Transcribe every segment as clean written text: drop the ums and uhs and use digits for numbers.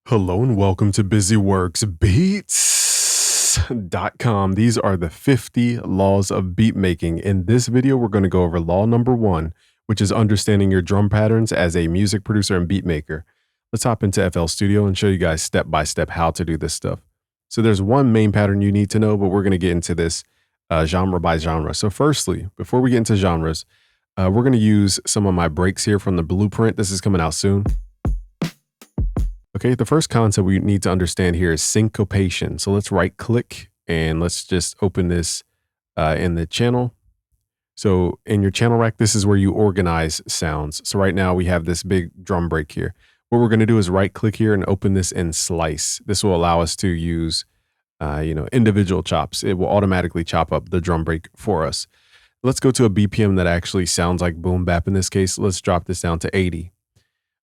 Hello and welcome to busyworksbeats.com. These are the 50 laws of beat making. In this video, we're going to go over law number 1, which is understanding your drum patterns as a music producer and beat maker. Let's hop into FL Studio and show you guys step by step how to do this stuff. So there's one main pattern you need to know, but we're going to get into this genre by genre. So firstly, before we get into genres, we're going to use some of my breaks here from the blueprint. This is coming out soon. Okay, the first concept we need to understand here is syncupation. So let's right click and let's just open this in the channel. So in your channel rack, this is where you organize sounds. So right now we have this big drum break here. What we're going to do is right click here and open this in slice. This will allow us to use individual chops. It will automatically chop up the drum break for us. Let's go to a BPM that actually sounds like boom bap in this case. Let's drop this down to 80.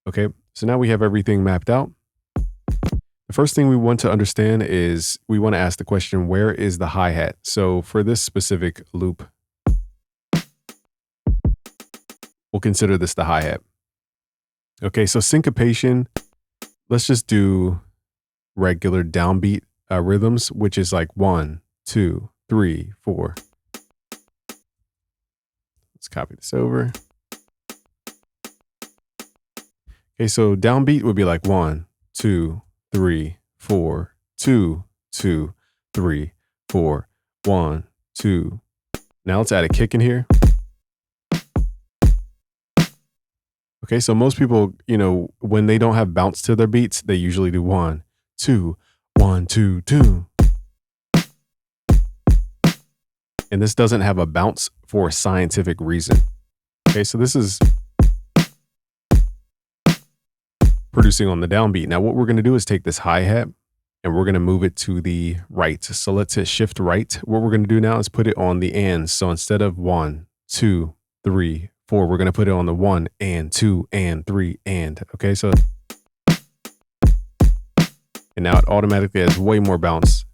Okay, so now we have everything mapped out. The first thing we want to understand is we want to ask the question, where is the hi-hat? So for this specific loop, we'll consider this the hi-hat. Okay, so syncupation, let's just do regular downbeat rhythms, which is like 1, 2, 3, 4. Let's copy this over. Okay, so downbeat would be like 1, 2, 3, 4, 2, 2, 3, 4, 1, 2. Now let's add a kick in here. Okay, so most people, when they don't have bounce to their beats, they usually do 1, 2, 1, 2, 2. And this doesn't have a bounce for a scientific reason. Okay, so this is producing on the downbeat. Now what we're going to do is take this hi-hat and we're going to move it to the right. So let's hit shift right. What we're going to do now is put it on the ands. So instead of 1, 2, 3, 4, we're going to put it on the 1 and 2 and 3 and. Okay, so and now it automatically has way more bounce.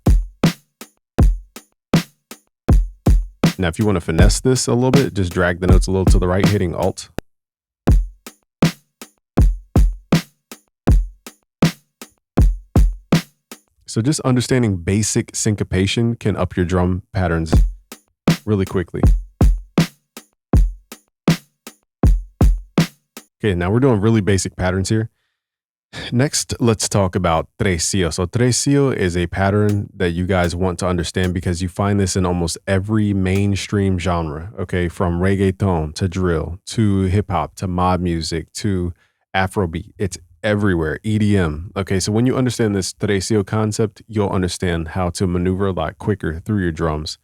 Now if you want to finesse this a little bit, just drag the notes a little to the right, hitting Alt. So just understanding basic syncopation can up your drum patterns really quickly. Okay, now we're doing really basic patterns here. Next, let's talk about Tracio. So Tracio is a pattern that you guys want to understand because you find this in almost every mainstream genre, okay? From reggaeton to drill, to hip hop, to mob music, to Afrobeat. It's everywhere, EDM. Okay, so when you understand this Tracio concept, you'll understand how to maneuver a lot quicker through your drums.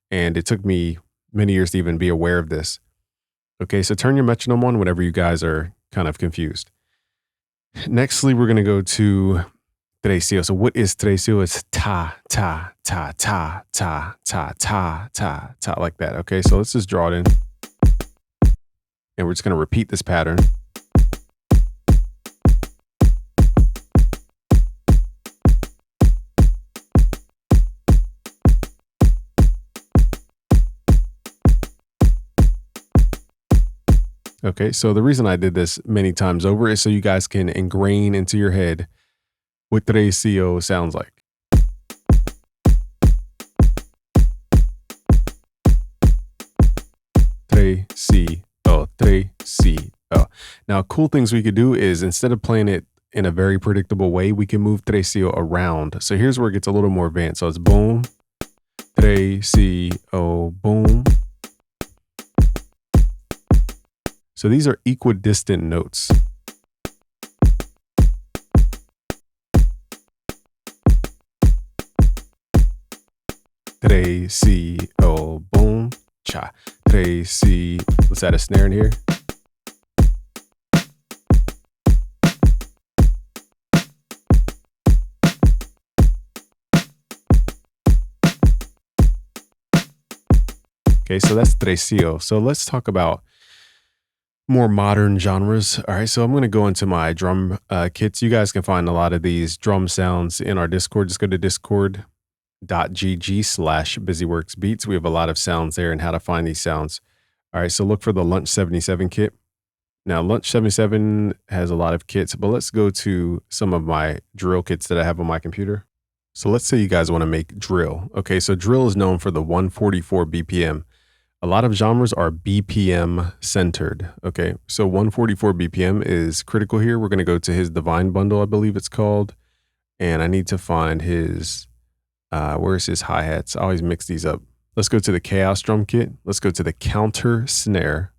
And it took me many years to even be aware of this. Okay, so turn your metronome on whenever you guys are kind of confused. Nextly, we're going to go to Tracio. So what is Tracio? It's ta, ta, ta, ta, ta, ta, ta, ta, ta, like that. Okay, so let's just draw it in. And we're just going to repeat this pattern. Okay, so the reason I did this many times over is so you guys can ingrain into your head what Tracio sounds like. Tracio, Tracio. Now, cool things we could do is instead of playing it in a very predictable way, we can move Tracio around. So here's where it gets a little more advanced. So it's boom, Tracio, boom. So these are equidistant notes. Tracio, boom, cha. Tracio. Let's add a snare in here. Okay, so that's Tracio. So let's talk about more modern genres. All right, so I'm going to go into my drum kits. You guys can find a lot of these drum sounds in our Discord. Just go to discord.gg/busyworksbeats. We have a lot of sounds there and how to find these sounds. All right, so look for the Lunch 77 kit. Now, Lunch 77 has a lot of kits, but let's go to some of my drill kits that I have on my computer. So let's say you guys want to make drill. Okay, so drill is known for the 144 BPM. A lot of genres are BPM centered. Okay, so 144 BPM is critical here. We're going to go to his Divine Bundle, I believe it's called. And I need to find his, where's his hi-hats? I always mix these up. Let's go to the Chaos Drum Kit. Let's go to the Counter Snare.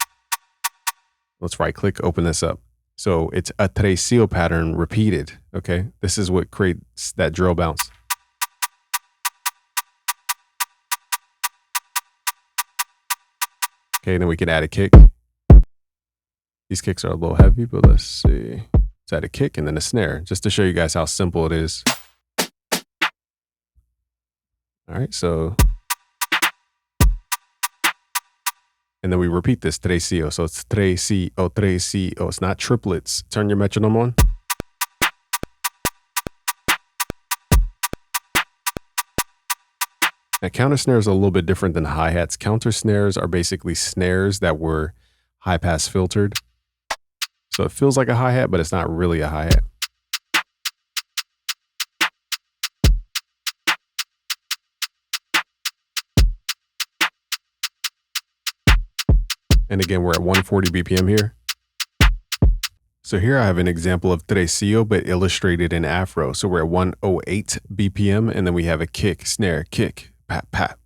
Let's right click, open this up. So it's a Tracio pattern repeated. Okay, this is what creates that drill bounce. Okay, then we can add a kick. These kicks are a little heavy, but let's see. Let's add a kick and then a snare, just to show you guys how simple it is. All right, so. And then we repeat this, Tracio. So it's Tracio, Tracio. It's not triplets. Turn your metronome on. Now, counter snares are a little bit different than hi-hats. Counter snares are basically snares that were high-pass filtered. So it feels like a hi-hat, but it's not really a hi-hat. And again, we're at 140 BPM here. So here I have an example of Tracio, but illustrated in Afro. So we're at 108 BPM, and then we have a kick, snare, kick, pat, pat.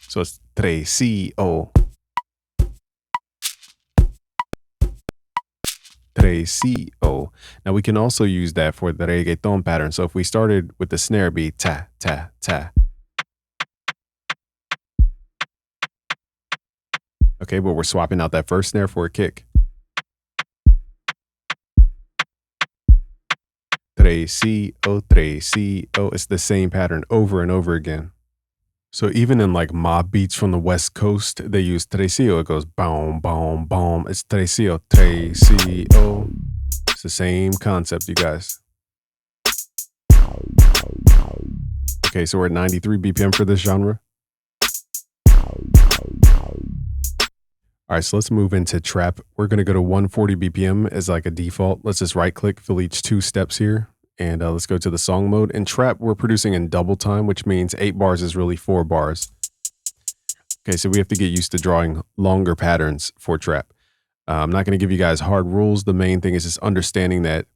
So it's Tracio. Tracio. Now we can also use that for the reggaeton pattern. So if we started with the snare beat, ta, ta, ta. Okay, but we're swapping out that first snare for a kick. Tracio, Tracio. It's the same pattern over and over again. So even in like mob beats from the West Coast, they use Tracio. It goes boom, boom, boom. It's Tracio, Tracio. It's the same concept, you guys. Okay, so we're at 93 BPM for this genre. All right, so let's move into trap. We're going to go to 140 BPM as like a default. Let's just right click, fill each 2 steps here. And let's go to the song mode. In trap, we're producing in double time, which means 8 bars is really 4 bars. Okay, so we have to get used to drawing longer patterns for trap. I'm not going to give you guys hard rules. The main thing is just understanding that,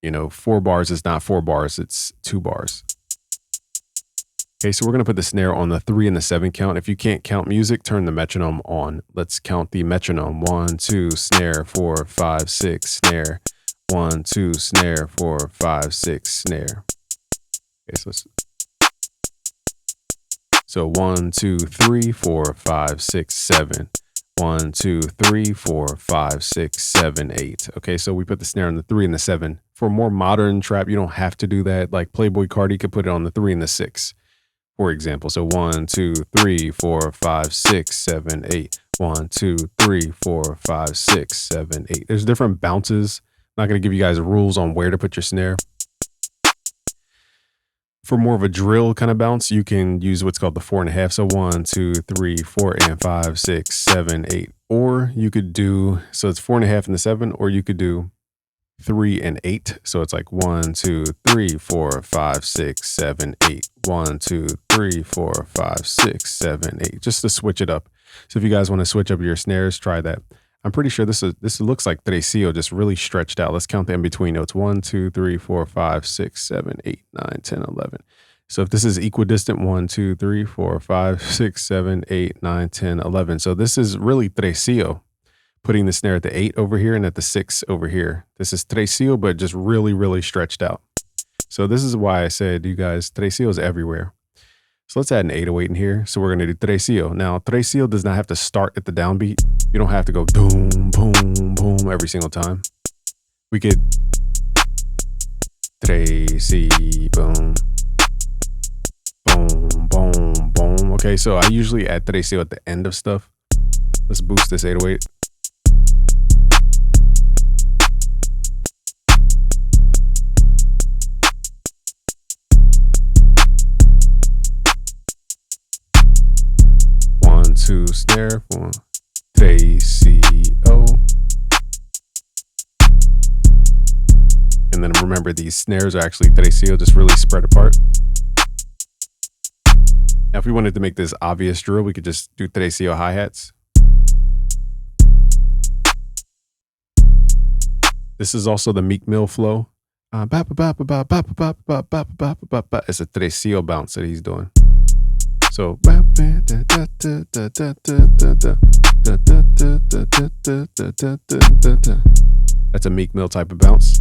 4 bars is not 4 bars, it's 2 bars. Okay, so we're going to put the snare on the 3 and the 7 count. If you can't count music, turn the metronome on. Let's count the metronome. 1, 2, snare, 4, 5, 6, snare. 1, 2, snare, 4, 5, 6, snare. Okay, so 1, 2, 3, 4, 5, 6, 7. 1, 2, 3, 4, 5, 6, 7, 8. Okay, so we put the snare on the 3 and the 7. For more modern trap, you don't have to do that. Like Playboy Cardi could put it on the 3 and the 6. For example, so 1, 2, 3, 4, 5, 6, 7, 8. 1, 2, 3, 4, 5, 6, 7, 8. There's different bounces. I'm not going to give you guys rules on where to put your snare. For more of a drill kind of bounce, you can use what's called the 4.5. So 1, 2, 3, 4, and 5, 6, 7, 8. Or you could do, so it's 4.5 and the 7, or you could do 3 and 8. So it's like 1, 2, 3, 4, 5, 6, 7, 8. 1, 2, 3, 4, 5, 6, 7, 8. Just to switch it up. So if you guys want to switch up your snares, try that. I'm pretty sure this looks like Tracio, just really stretched out. Let's count the in-between notes. 1, 2, 3, 4, 5, 6, 7, 8, 9, 10, 11. So if this is equidistant, 1, 2, 3, 4, 5, 6, 7, 8, 9, 10, 11. So this is really Tracio, putting the snare at the 8 over here and at the 6 over here. This is Tracio, but just really, really stretched out. So this is why I said, you guys, Tracio is everywhere. So let's add an 808 in here. So we're going to do Tracio. Now, Tracio does not have to start at the downbeat. You don't have to go boom, boom, boom every single time. We could Tracy, boom, boom, boom, boom. Okay, so I usually add Tracio at the end of stuff. Let's boost this 808. Two snare, 1, Tracio. And then remember, these snares are actually Tracio, just really spread apart. Now, if we wanted to make this obvious drill, we could just do Tracio hi-hats. This is also the Meek Mill flow. It's a Tracio bounce that he's doing. So that's a Meek Mill type of bounce.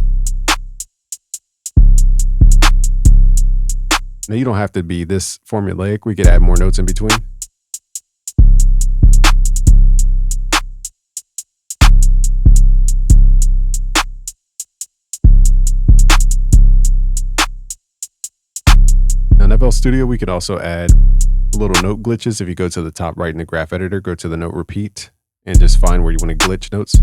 Now you don't have to be this formulaic. We could add more notes in between. Now in FL Studio, we could also add little note glitches. If you go to the top right in the graph editor, go to the note repeat and just find where you want to glitch notes.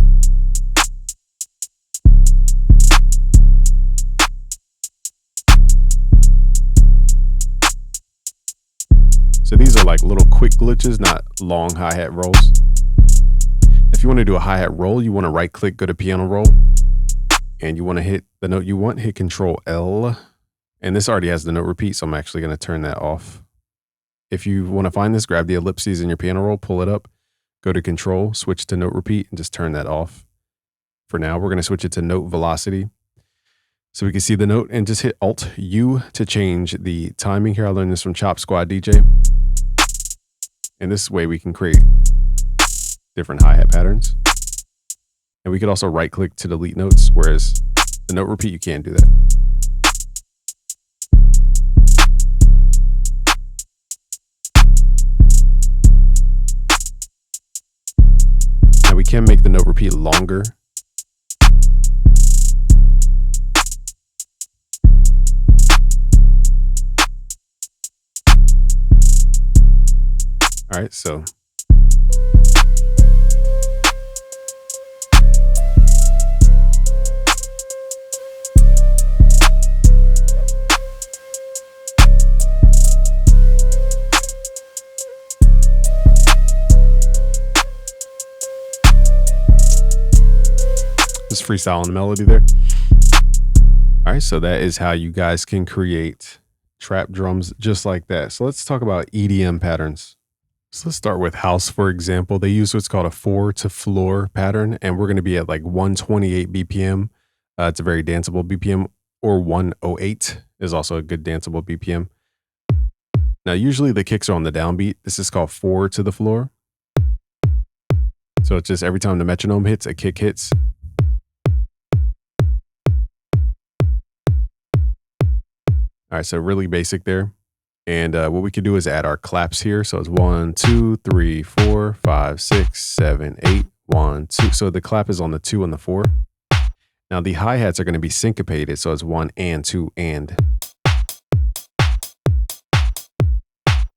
So these are like little quick glitches, not long hi-hat rolls. If you want to do a hi-hat roll, you want to right click, go to piano roll, and you want to hit the note you want, hit Control L. And this already has the note repeat, so I'm actually going to turn that off. If you want to find this, grab the ellipses in your piano roll, pull it up, go to Control, switch to note repeat, and just turn that off. For now, we're going to switch it to note velocity. So we can see the note, and just hit Alt-U to change the timing here. I learned this from Chop Squad DJ. And this way we can create different hi-hat patterns. And we could also right click to delete notes, whereas the note repeat, you can't do that. Now we can make the note repeat longer. All right, so just freestyle on the melody there. All right, so that is how you guys can create trap drums just like that. So let's talk about EDM patterns. So let's start with house, for example. They use what's called a 4-to-floor pattern, and we're going to be at like 128 BPM. It's a very danceable BPM, or 108 is also a good danceable BPM. Now, usually the kicks are on the downbeat. This is called 4 to the floor. So it's just every time the metronome hits, a kick hits. All right, so really basic there. And what we could do is add our claps here. So it's 1, 2, 3, 4, 5, 6, 7, 8, 1, 2. So the clap is on the 2 and the 4. Now the hi-hats are going to be syncopated. So it's 1 and 2 and.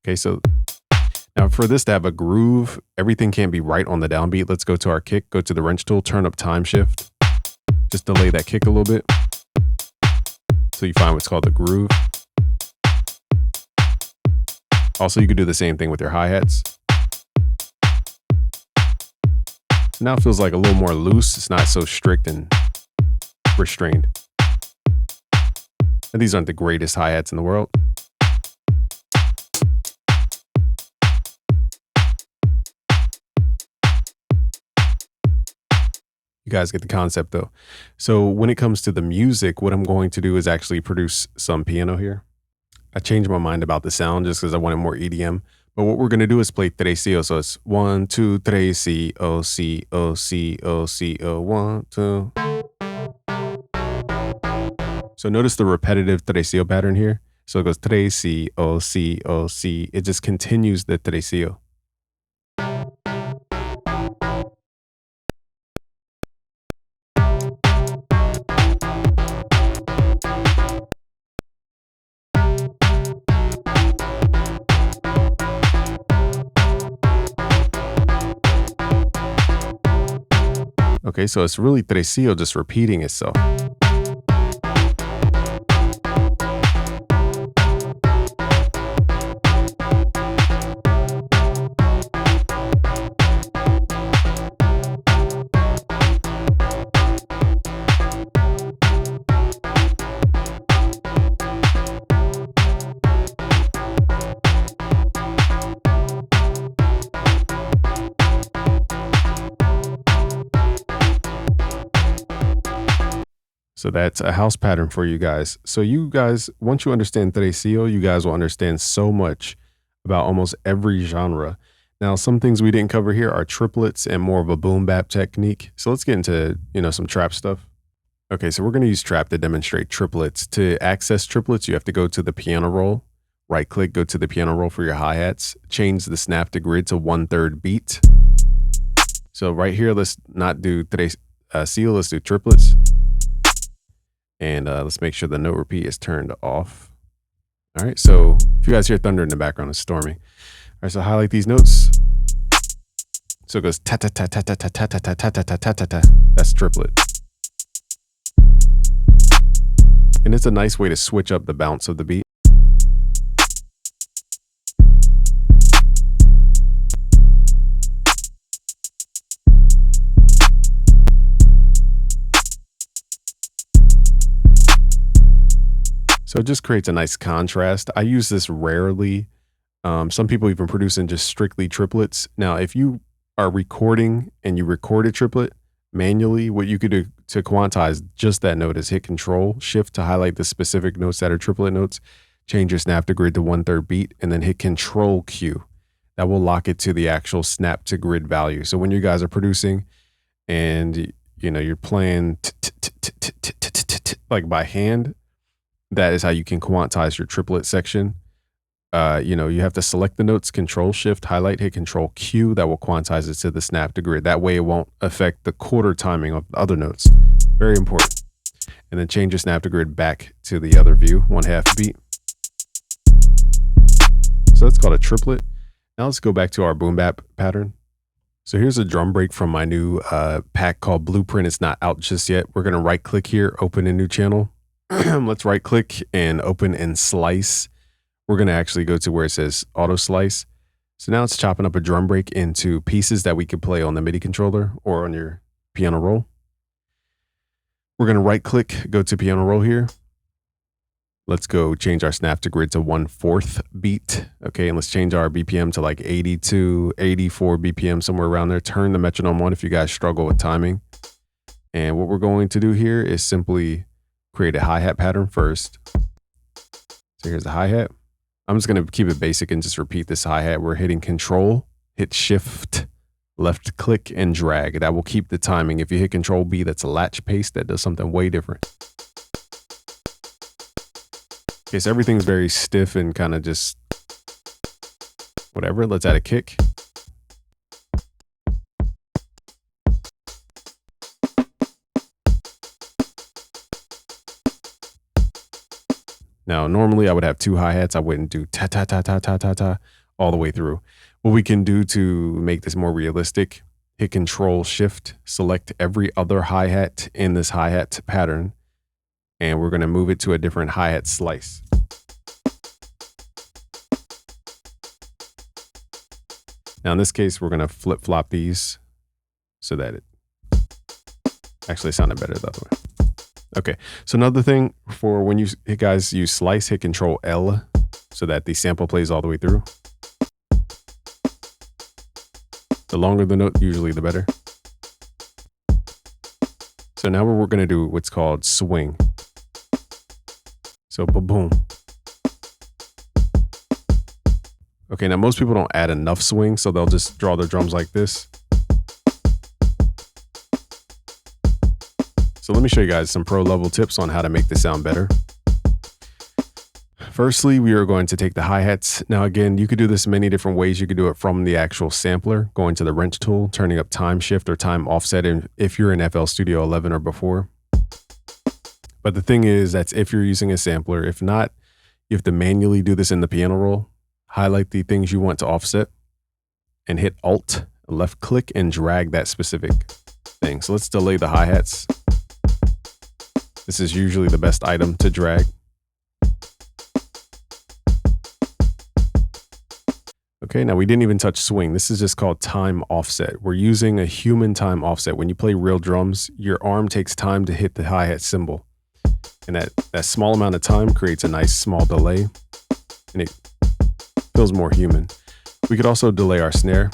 Okay, so now for this to have a groove, everything can't be right on the downbeat. Let's go to our kick, go to the wrench tool, turn up time shift. Just delay that kick a little bit. So you find what's called the groove. Also, you could do the same thing with your hi-hats. Now it feels like a little more loose. It's not so strict and restrained. And these aren't the greatest hi-hats in the world. You guys get the concept though. So when it comes to the music, what I'm going to do is actually produce some piano here. I changed my mind about the sound just because I wanted more EDM. But what we're going to do is play Tracio. So it's 1, 2, 3, C, O, C, O, C, O, C, O, 1, 2. So notice the repetitive Tracio pattern here. So it goes Tracio, O, C, O, C. It just continues the Tracio. Okay, so it's really Tracio just repeating itself. So that's a house pattern for you guys. So you guys, once you understand Tracio, you guys will understand so much about almost every genre. Now, some things we didn't cover here are triplets and more of a boom bap technique. So let's get into, some trap stuff. Okay, so we're going to use trap to demonstrate triplets. To access triplets, you have to go to the piano roll, right click, go to the piano roll for your hi-hats, change the snap to grid to 1/3 beat. So right here, let's not do Tracio, let's do triplets. And let's make sure the note repeat is turned off. All right, so if you guys hear thunder in the background, it's storming. All right, so highlight these notes. So it goes ta ta ta ta ta ta ta ta ta ta ta ta ta ta. That's triplet. And it's a nice way to switch up the bounce of the beat. So it just creates a nice contrast. I use this rarely. Some people even produce in just strictly triplets. Now, if you are recording and you record a triplet manually, what you could do to quantize just that note is hit Control Shift to highlight the specific notes that are triplet notes, change your snap to grid to 1/3 beat, and then hit Control Q. That will lock it to the actual snap to grid value. So when you guys are producing and you're playing like by hand, that is how you can quantize your triplet section. You have to select the notes, Control Shift, highlight, hit Control Q. That will quantize it to the snap to grid. That way it won't affect the quarter timing of the other notes. Very important. And then change your snap to grid back to the other view, 1/2 beat. So that's called a triplet. Now let's go back to our boom bap pattern. So here's a drum break from my new pack called Blueprint. It's not out just yet. We're going to right click here, open a new channel. Let's right click and open and slice. We're going to actually go to where it says auto slice. So now it's chopping up a drum break into pieces that we could play on the MIDI controller or on your piano roll. We're going to right click, go to piano roll here. Let's go change our snap to grid to 1/4 beat. Okay, and let's change our BPM to like 82, 84 BPM, somewhere around there. Turn the metronome on if you guys struggle with timing. And what we're going to do here is simply create a hi-hat pattern first. So here's the hi-hat. I'm just going to keep it basic and just repeat this hi-hat. We're hitting Control, hit Shift, left click, and drag. That will keep the timing. If you hit Control B, that's a latch paste. That does something way different. Okay, so everything's very stiff and kind of just whatever. Let's add a kick. Now, normally I would have 2 hi-hats. I wouldn't do ta ta ta ta ta ta ta all the way through. What we can do to make this more realistic, hit Control Shift, select every other hi-hat in this hi-hat pattern, and we're going to move it to a different hi-hat slice. Now in this case, we're going to flip-flop these so that it actually sounded better the other way. Okay, so another thing for when you guys use slice, hit Control L so that the sample plays all the way through. The longer the note, usually the better. So now we're going to do what's called swing. So boom. Okay, now most people don't add enough swing, so they'll just draw their drums like this. So let me show you guys some pro level tips on how to make this sound better. Firstly, we are going to take the hi-hats. Now again, you could do this many different ways. You could do it from the actual sampler, going to the wrench tool, turning up time shift or time offset if you're in FL Studio 11 or before. But the thing is, that's if you're using a sampler. If not, you have to manually do this in the piano roll. Highlight the things you want to offset and hit Alt, left click, and drag that specific thing. So let's delay the hi-hats. This is usually the best item to drag. Okay, now we didn't even touch swing. This is just called time offset. We're using a human time offset. When you play real drums, your arm takes time to hit the hi-hat cymbal. And that small amount of time creates a nice small delay. And it feels more human. We could also delay our snare.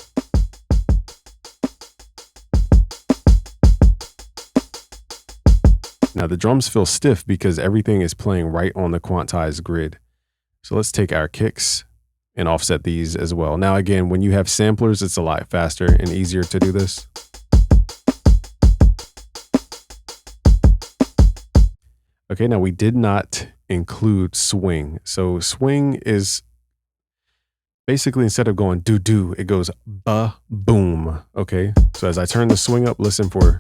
Now the drums feel stiff because everything is playing right on the quantized grid. So let's take our kicks and offset these as well. Now again, when you have samplers, it's a lot faster and easier to do this. Okay, now we did not include swing. So swing is basically, instead of going do-do, it goes ba-boom, okay? So as I turn the swing up, listen for...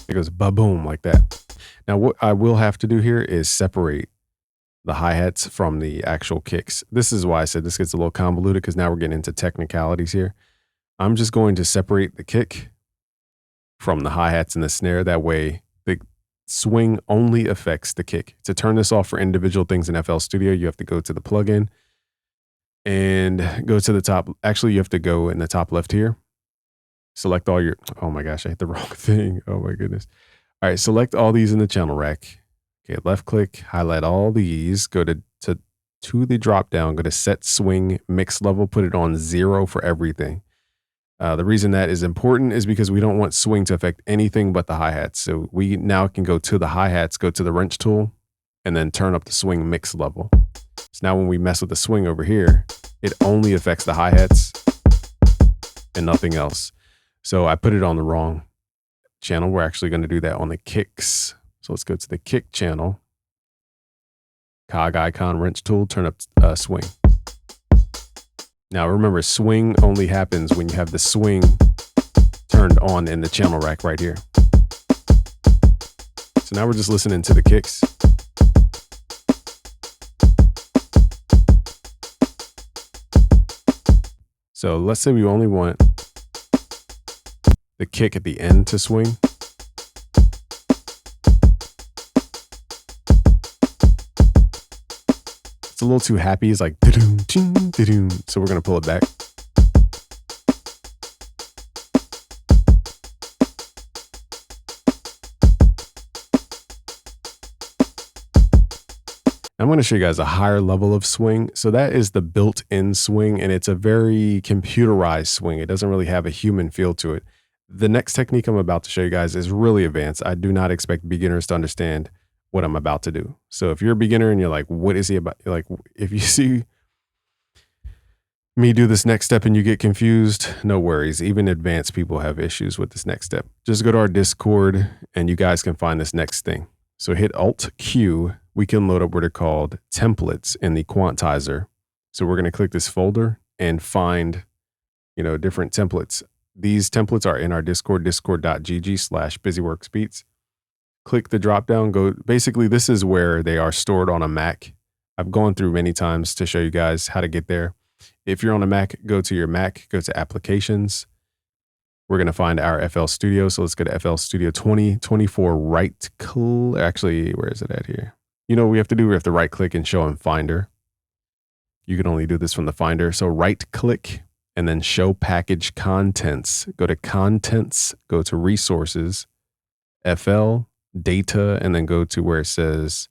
It goes ba-boom like that. Now what I will have to do here is separate the hi-hats from the actual kicks. This is why I said this gets a little convoluted, because now we're getting into technicalities here. I'm just going to separate the kick from the hi-hats and the snare. That way the swing only affects the kick. To turn this off for individual things in FL Studio, you have to go to the plugin and go to the top. Actually, you have to go in the top left here. Select all your, oh my gosh, I hit the wrong thing. Oh my goodness. All right, select all these in the channel rack. Okay, left click, highlight all these, go to the drop down, go to set swing mix level, put it on 0 for everything. The reason that is important is because we don't want swing to affect anything but the hi-hats. So we now can go to the hi-hats, go to the wrench tool, and then turn up the swing mix level. So now when we mess with the swing over here, it only affects the hi-hats and nothing else. So I put it on the wrong channel. We're actually going to do that on the kicks. So let's go to the kick channel. Cog icon, wrench tool, turn up swing. Now remember, swing only happens when you have the swing turned on in the channel rack right here. So now we're just listening to the kicks. So let's say we only want the kick at the end to swing. It's a little too happy. It's like, da-doom, ching, da-doom. So we're going to pull it back. I'm going to show you guys a higher level of swing. So that is the built-in swing, and it's a very computerized swing. It doesn't really have a human feel to it. The next technique I'm about to show you guys is really advanced. I do not expect beginners to understand what I'm about to do. So if you're a beginner and you're like, what is he about? Like, if you see me do this next step and you get confused, no worries. Even advanced people have issues with this next step. Just go to our Discord and you guys can find this next thing. So hit Alt Q. We can load up what are called templates in the quantizer. So we're going to click this folder and find, different templates. These templates are in our Discord, discord.gg/busyworksbeats. Click the drop down, basically this is where they are stored on a Mac. I've gone through many times to show you guys how to get there. If you're on a Mac, go to your Mac, go to applications. We're going to find our FL Studio. So let's go to FL Studio 2024, actually, where is it at here? You know what we have to do? We have to right click and show in Finder. You can only do this from the Finder. So right click and then show package contents. Go to contents, go to resources, FL, data, and then go to where it says,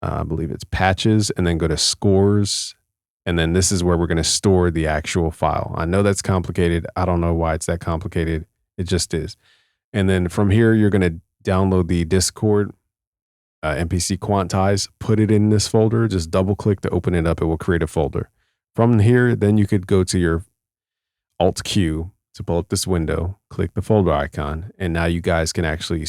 I believe it's patches, and then go to scores. And then this is where we're going to store the actual file. I know that's complicated. I don't know why it's that complicated. It just is. And then from here, you're going to download the Discord MPC Quantize, put it in this folder, just double click to open it up. It will create a folder. From here, then you could go to your Alt Q to pull up this window, click the folder icon, and now you guys can actually,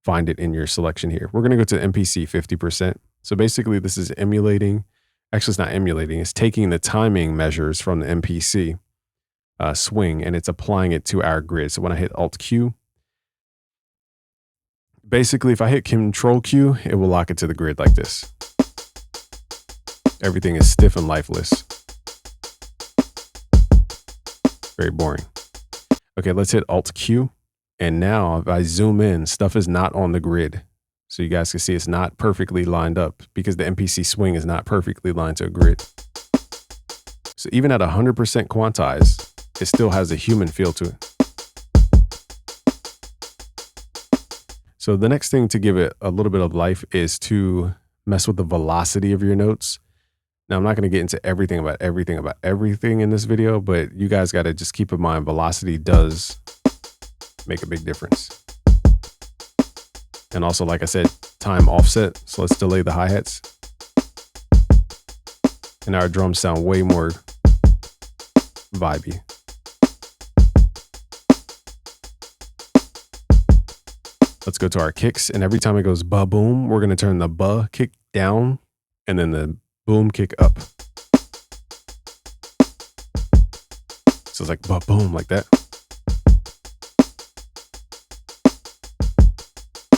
find it in your selection here. We're going to go to MPC 50%. So basically this is emulating, actually it's not emulating, it's taking the timing measures from the MPC swing and it's applying it to our grid. So when I hit Alt Q, basically if I hit Control Q, it will lock it to the grid like this. Everything is stiff and lifeless. Very boring. Okay, let's hit Alt Q. And now if I zoom in, stuff is not on the grid. So you guys can see it's not perfectly lined up because the MPC swing is not perfectly lined to a grid. So even at 100% quantize, it still has a human feel to it. So the next thing to give it a little bit of life is to mess with the velocity of your notes. Now, I'm not going to get into everything about everything in this video, but you guys got to just keep in mind velocity does make a big difference. And also, like I said, time offset. So let's delay the hi-hats. And our drums sound way more vibey. Let's go to our kicks. And every time it goes ba-boom, we're going to turn the ba kick down and then the boom kick up. So it's like ba-boom, like that.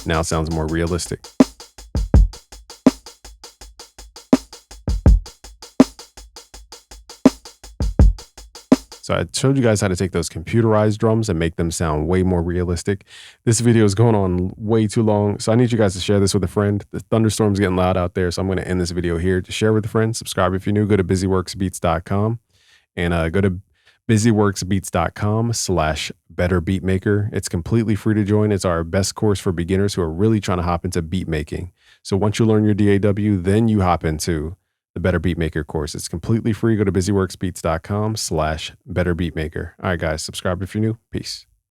Now it sounds more realistic. So I showed you guys how to take those computerized drums and make them sound way more realistic. This video is going on way too long, so I need you guys to share this with a friend. The thunderstorm's getting loud out there, so I'm going to end this video here. To share with a friend, subscribe if you're new, go to busyworksbeats.com and go to busyworksbeats.com/betterbeatmaker. It's completely free to join. It's our best course for beginners who are really trying to hop into beat making. So once you learn your DAW, then you hop into the Better Beatmaker course. It's completely free. Go to busyworksbeats.com/betterbeatmaker. All right, guys, subscribe if you're new. Peace.